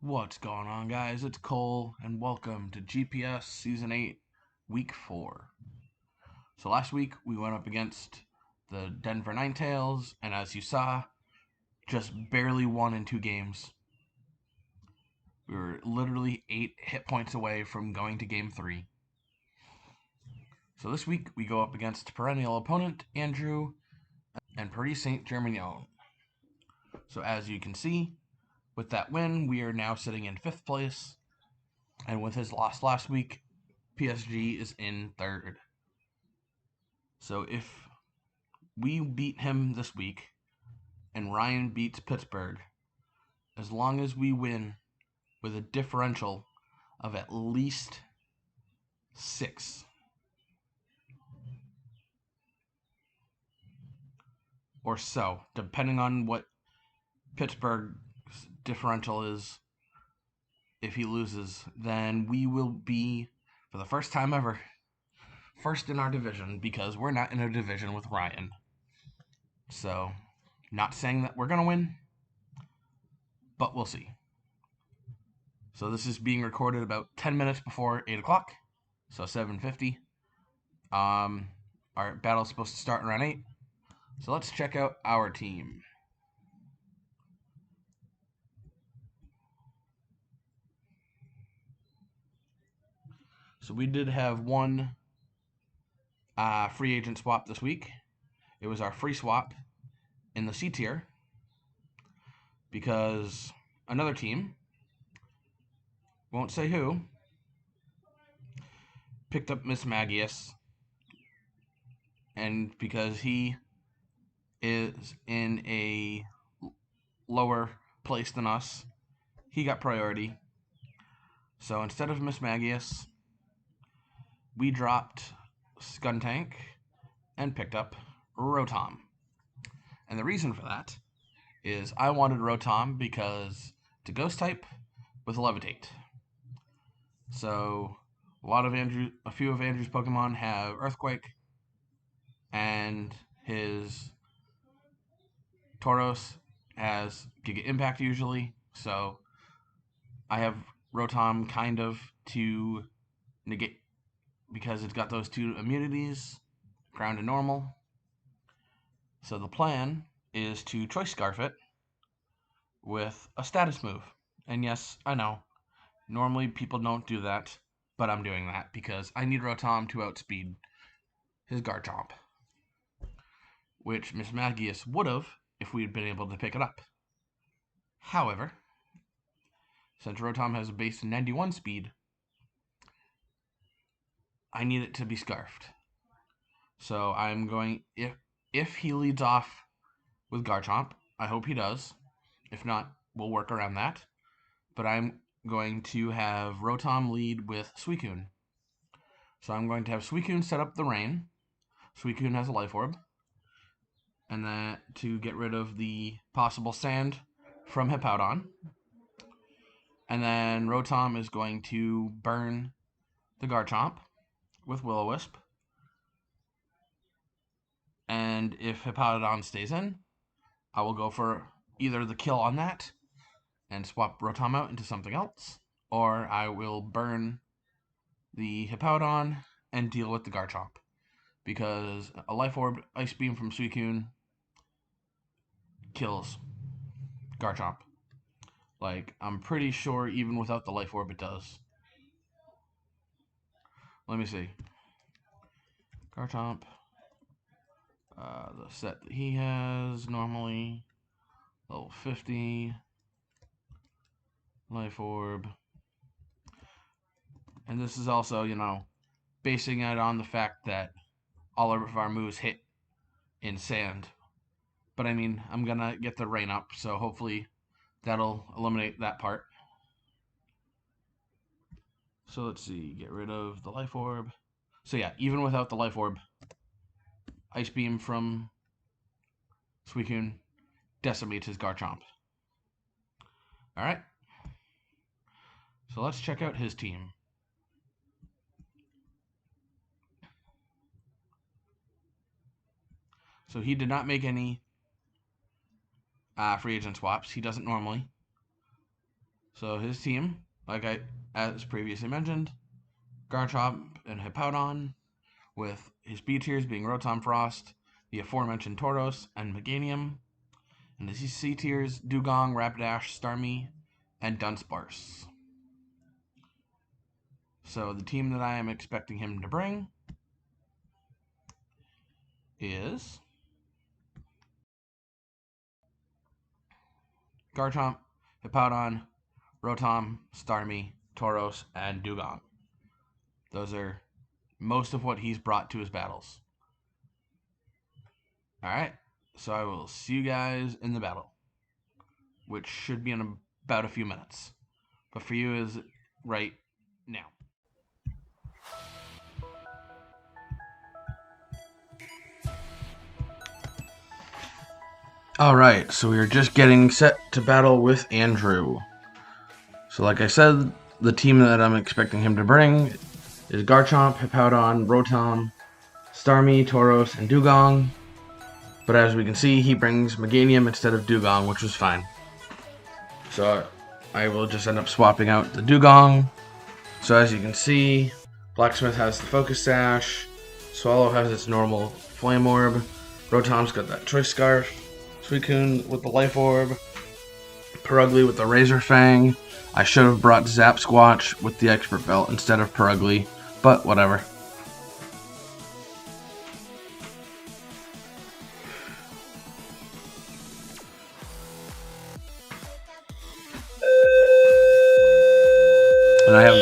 What's going on, guys? It's Cole, and welcome to GPS Season 8, Week 4. So last week, we went up against the Denver Ninetales, and as you saw, just barely won in 2 games. We were literally 8 hit points away from going to Game 3. So this week, we go up against perennial opponent, Andrew, and Paris Saint-Germignon. So as you can see, with that win, we are now sitting in 5th place, and with his loss last week, PSG is in 3rd. So if we beat him this week, and Ryan beats Pittsburgh, as long as we win with a differential of at least 6, or so, depending on what Pittsburgh's differential is, if he loses, then we will be, for the first time ever, first in our division, because we're not in a division with Ryan. So, not saying that we're going to win, but we'll see. So this is being recorded about 10 minutes before 8 o'clock, so 7:50. Our battle's supposed to start around 8. So let's check out our team. So we did have one free agent swap this week. It was our free swap in the C tier, because another team, won't say who, picked up Mismagius, and because he is in a lower place than us, he got priority. So instead of Mismagius, we dropped Skuntank and picked up Rotom. And the reason for that is I wanted Rotom because it's a ghost type with Levitate. So a few of Andrew's Pokemon have Earthquake, and his Tauros has Giga Impact usually. So I have Rotom kind of to negate, because it's got those 2 immunities, ground and normal. So the plan is to Choice Scarf it with a status move. And yes, I know, normally people don't do that, but I'm doing that because I need Rotom to outspeed his Garchomp, which Mismagius would have if we had been able to pick it up. However, since Rotom has a base 91 speed, I need it to be Scarfed. So I'm going, if he leads off with Garchomp, I hope he does. If not, we'll work around that. But I'm going to have Rotom lead with Suicune. So I'm going to have Suicune set up the rain. Suicune has a Life Orb. And that to get rid of the possible sand from Hippowdon. And then Rotom is going to burn the Garchomp with Will-O-Wisp. And if Hippowdon stays in, I will go for either the kill on that and swap Rotom out into something else, or I will burn the Hippowdon and deal with the Garchomp, because a Life Orb Ice Beam from Suicune kills Garchomp. Like, I'm pretty sure even without the Life Orb it does. Let me see. Garchomp. The set that he has normally, level 50. Life Orb. And this is also, basing it on the fact that all of our moves hit in sand. But I mean, I'm going to get the rain up, so hopefully that'll eliminate that part. So let's see, get rid of the Life Orb. So yeah, even without the Life Orb, Ice Beam from Suicune decimates his Garchomp. Alright. So let's check out his team. So he did not make any free agent swaps. He doesn't normally. So his team, as previously mentioned, Garchomp and Hippowdon, with his B tiers being Rotom-Frost, the aforementioned Tauros, and Meganium, and the C tiers Dugong, Rapidash, Starmie, and Dunsparce. So the team that I am expecting him to bring is Garchomp, Hippowdon, Rotom, Starmie, Tauros, and Dugong. Those are most of what he's brought to his battles. Alright, so I will see you guys in the battle, which should be in about a few minutes. But for you is right now. Alright, so we are just getting set to battle with Andrew. So like I said, the team that I'm expecting him to bring is Garchomp, Hippowdon, Rotom, Starmie, Tauros, and Dugong. But as we can see, he brings Meganium instead of Dugong, which was fine. So I will just end up swapping out the Dugong. So as you can see, Blacksmith has the Focus Sash, Swellow has its normal Flame Orb, Rotom's got that Choice Scarf, Suicune with the Life Orb, Purugly with the Razor Fang. I should have brought Zap Squatch with the Expert Belt instead of Purugly, but whatever. And I have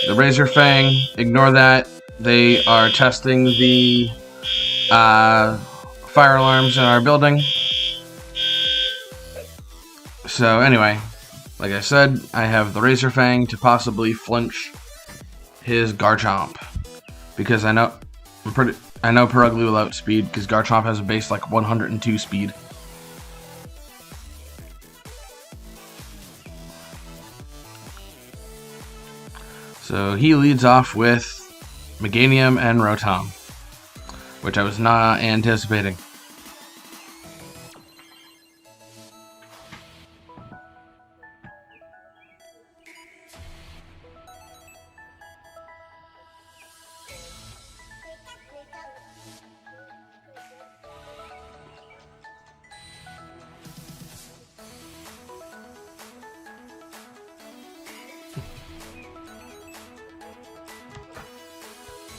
the Razor Fang. Ignore that. They are testing the fire alarms in our building. So anyway, like I said, I have the Razor Fang to possibly flinch his Garchomp, because I know Purugly will outspeed because Garchomp has a base like 102 speed. So he leads off with Meganium and Rotom, which I was not anticipating.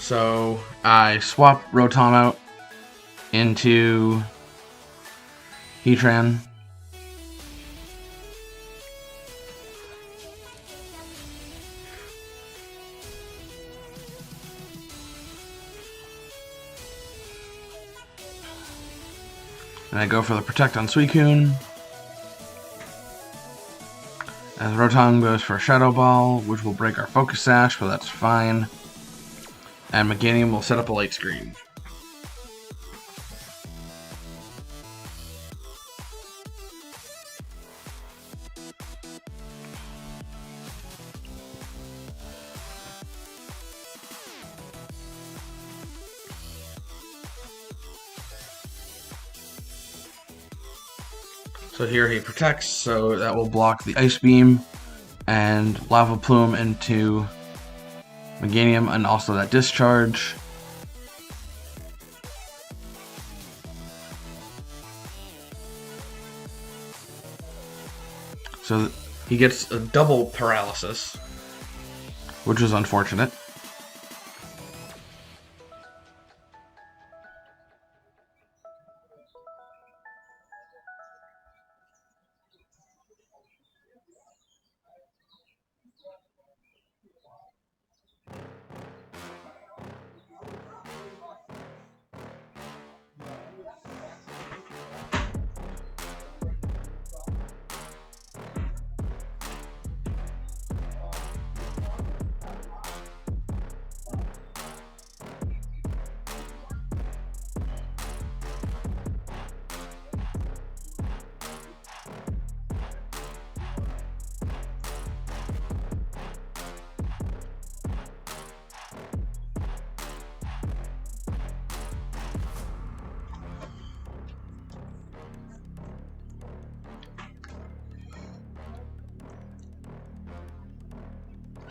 So I swap Rotom out into Heatran. And I go for the Protect on Suicune. As Rotom goes for Shadow Ball, which will break our Focus Sash, but that's fine. And Meganium will set up a light screen. So here he protects, so that will block the Ice Beam and Lava Plume into Meganium, and also that Discharge. So he gets a double paralysis, which is unfortunate.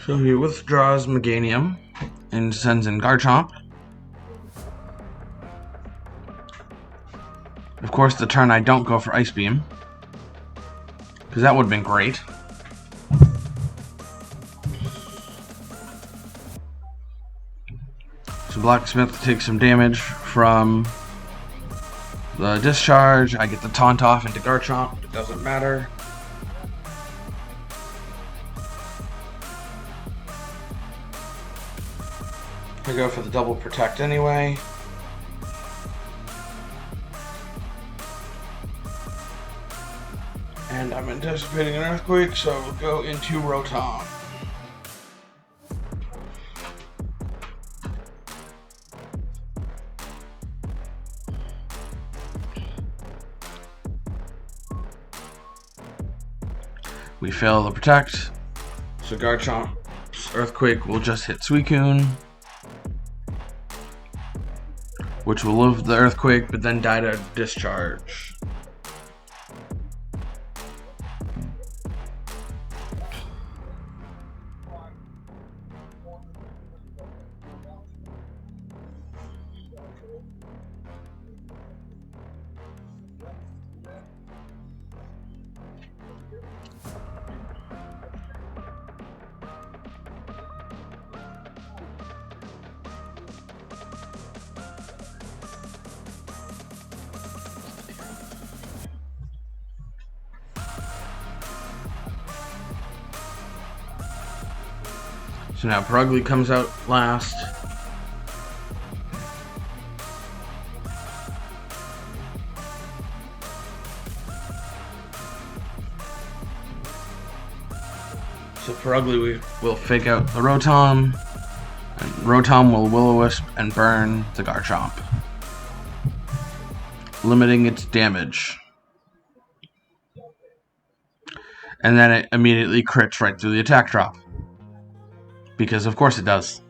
So he withdraws Meganium and sends in Garchomp. Of course, the turn I don't go for Ice Beam, because that would have been great. So Blacksmith takes some damage from the discharge. I get the taunt off into Garchomp. It doesn't matter. I go for the double protect anyway. And I'm anticipating an earthquake, so we'll go into Rotom. We fail the protect, so Garchomp's earthquake will just hit Suicune, which will live the earthquake but then die to discharge. So now Purugly comes out last. So Purugly will fake out the Rotom, and Rotom will Will-O-Wisp and burn the Garchomp, limiting its damage. And then it immediately crits right through the attack drop. Because of course it does.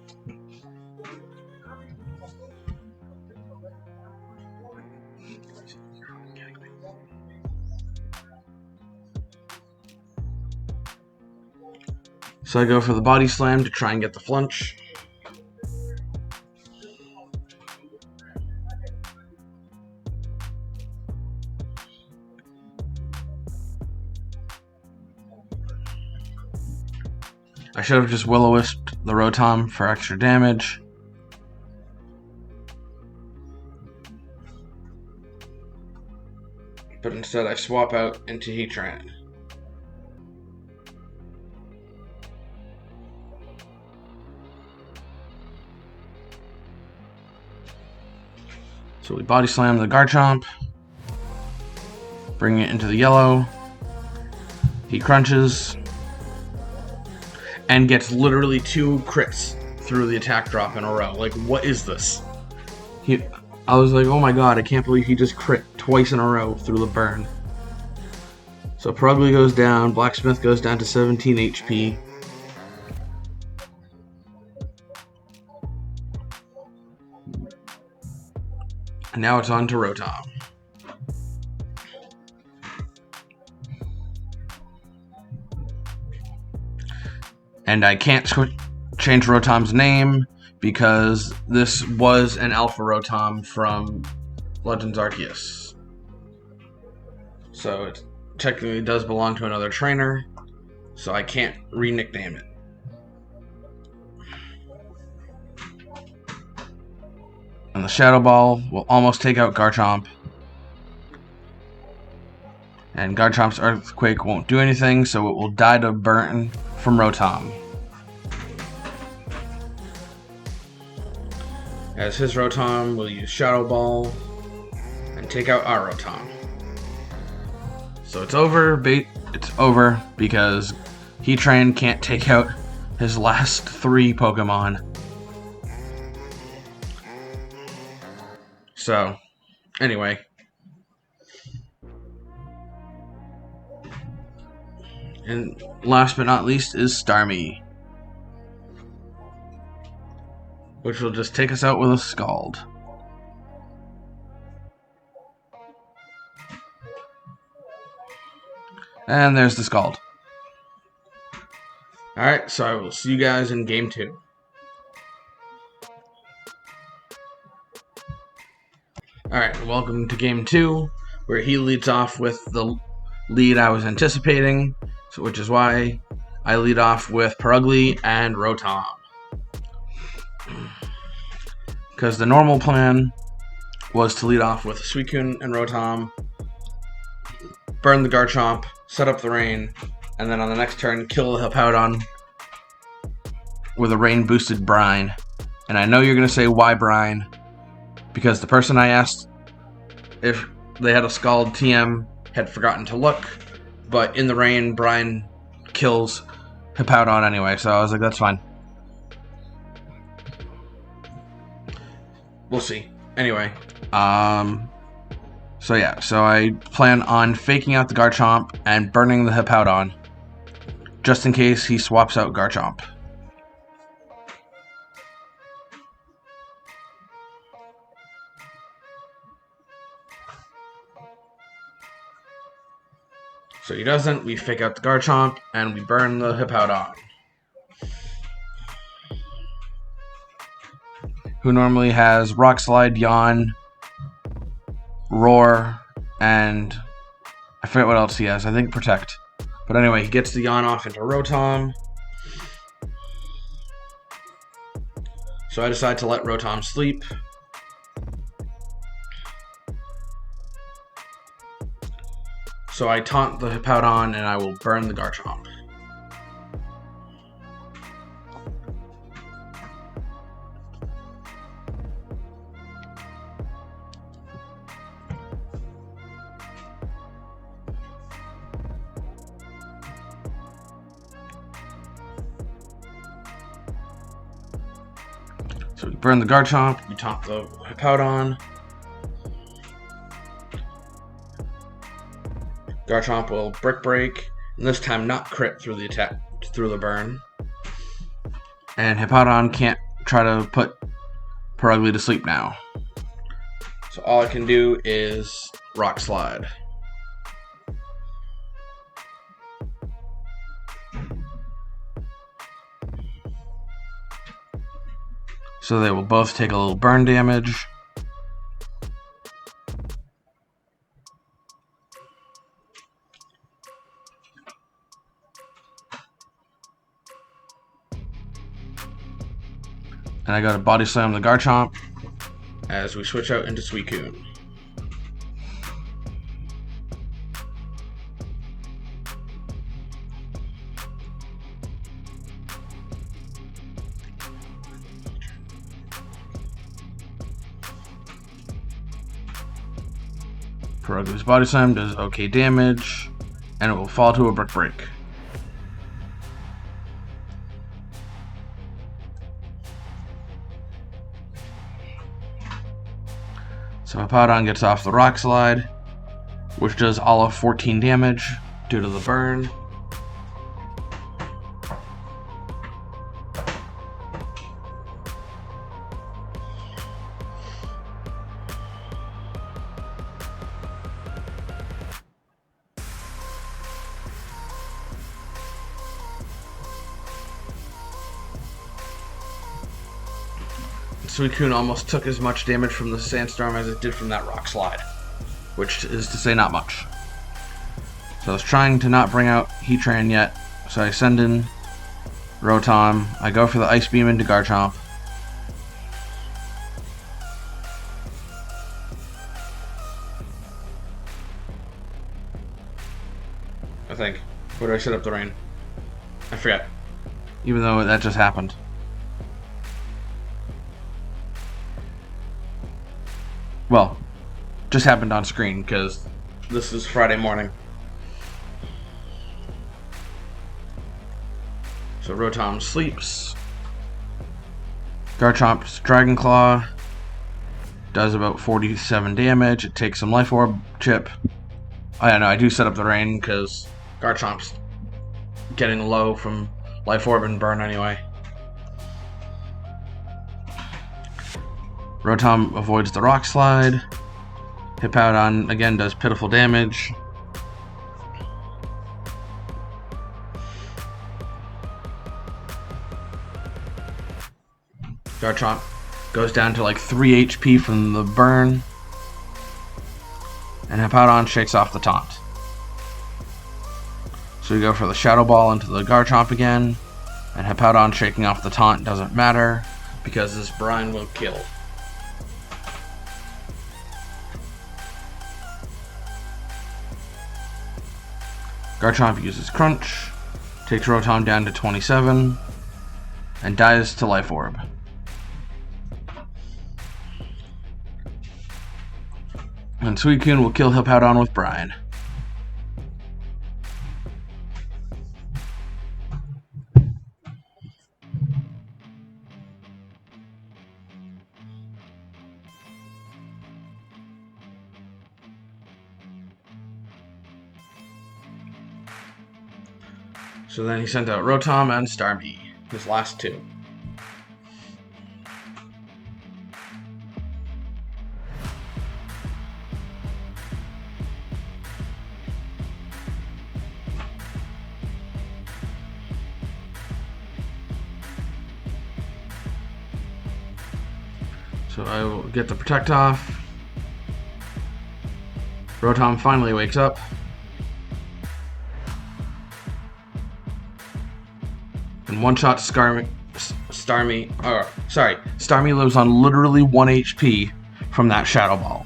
So I go for the body slam to try and get the flunch. I should have just Will-O-Wisped the Rotom for extra damage. But instead I swap out into Heatran. So we body slam the Garchomp, bring it into the yellow. He crunches and gets literally 2 crits through the attack drop in a row. Like, what is this? I was like, oh my god, I can't believe he just crit twice in a row through the burn. So Purugly goes down, Blacksmith goes down to 17 HP. And now it's on to Rotom. And I can't change Rotom's name because this was an Alpha Rotom from Legends Arceus. So it technically does belong to another trainer, so I can't re-nickname it. And the Shadow Ball will almost take out Garchomp. And Garchomp's Earthquake won't do anything, so it will die to burn from Rotom. As his Rotom will use Shadow Ball and take out our Rotom. So it's over. It's over because Heatran can't take out his last 3 Pokemon. So, anyway. And last but not least is Starmie, which will just take us out with a Scald. And there's the Scald. Alright, so I will see you guys in game 2. Alright, welcome to game 2, where he leads off with the lead I was anticipating, which is why I lead off with Purugly and Rotom. Because the normal plan was to lead off with Suicune and Rotom, burn the Garchomp, set up the rain, and then on the next turn kill the Hippowdon with a rain-boosted Brine. And I know you're going to say, why Brine? Because the person I asked if they had a Scald TM had forgotten to look, but in the rain, Brine kills Hippowdon anyway, so I was like, that's fine. We'll see. Anyway, so I plan on faking out the Garchomp and burning the Hippowdon, just in case he swaps out Garchomp. So he doesn't, we fake out the Garchomp, and we burn the Hippowdon. Who normally has Rock Slide, Yawn, Roar, and I forget what else he has. I think Protect. But anyway, he gets the Yawn off into Rotom. So I decide to let Rotom sleep. So I taunt the Hippowdon and I will burn the Garchomp. So we burn the Garchomp, we taunt the Hippowdon. Garchomp will Brick Break, and this time not crit through the attack, through the burn. And Hippowdon can't try to put Purugly to sleep now. So all I can do is Rock Slide. So they will both take a little burn damage. And I go to Body Slam the Garchomp as we switch out into Suicune. Purugly's Body Slam does okay damage, and it will fall to a Brick Break. So Hippowdon gets off the Rock Slide, which does all of 14 damage due to the burn. Suicune almost took as much damage from the Sandstorm as it did from that Rock Slide, which is to say not much. So I was trying to not bring out Heatran yet, so I send in Rotom. I go for the Ice Beam into Garchomp. I think. Where do I set up the rain? I forget. Even though that just happened. Well, just happened on screen because this is Friday morning. So Rotom sleeps. Garchomp's Dragon Claw does about 47 damage. It takes some Life Orb chip. I don't know, I do set up the rain because Garchomp's getting low from Life Orb and burn anyway. Rotom avoids the Rock Slide. Hippowdon again does pitiful damage. Garchomp goes down to like 3 HP from the burn. And Hippowdon shakes off the taunt. So we go for the Shadow Ball into the Garchomp again. And Hippowdon shaking off the taunt doesn't matter because this brine will kill. Garchomp uses Crunch, takes Rotom down to 27, and dies to Life Orb. And Suicune will kill Hippowdon with Brine. So then he sent out Rotom and Starmie, his last two. So I will get the Protect off. Rotom finally wakes up. And one-shot Starmie lives on literally 1 HP from that Shadow Ball.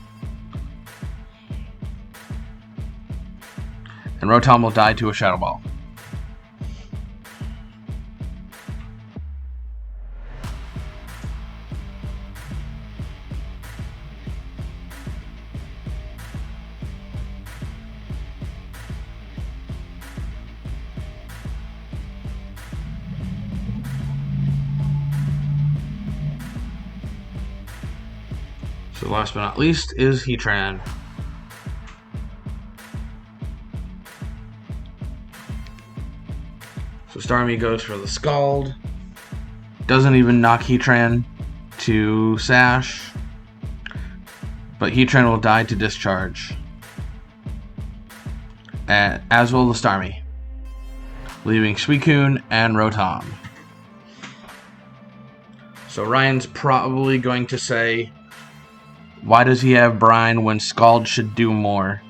And Rotom will die to a Shadow Ball. So last but not least is Heatran. So Starmie goes for the Scald. Doesn't even knock Heatran to Sash. But Heatran will die to Discharge. As will the Starmie. Leaving Suicune and Rotom. So Ryan's probably going to say, why does he have Brine when Scald should do more?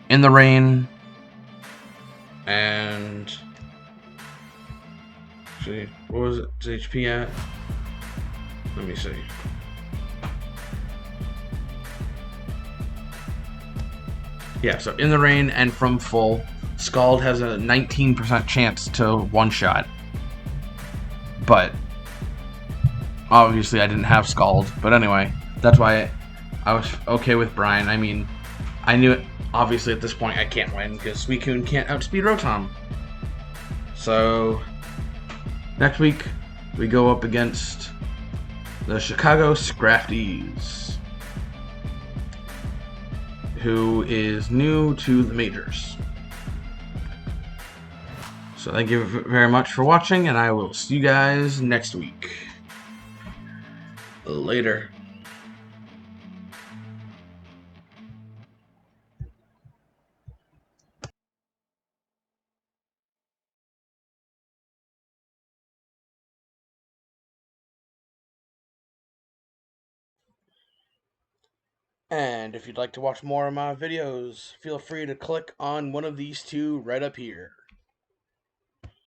In the Rain. And... see, what was its HP at? Let me see. Yeah, so In the Rain and from full, Scald has a 19% chance to one-shot. But obviously I didn't have Scald, but anyway, that's why I was okay with Brine. I mean, I knew it, obviously at this point I can't win because Suicune can't outspeed Rotom. So, next week we go up against the Chicago Scrafties, who is new to the majors. So thank you very much for watching, and I will see you guys next week. Later. And if you'd like to watch more of my videos, feel free to click on one of these two right up here.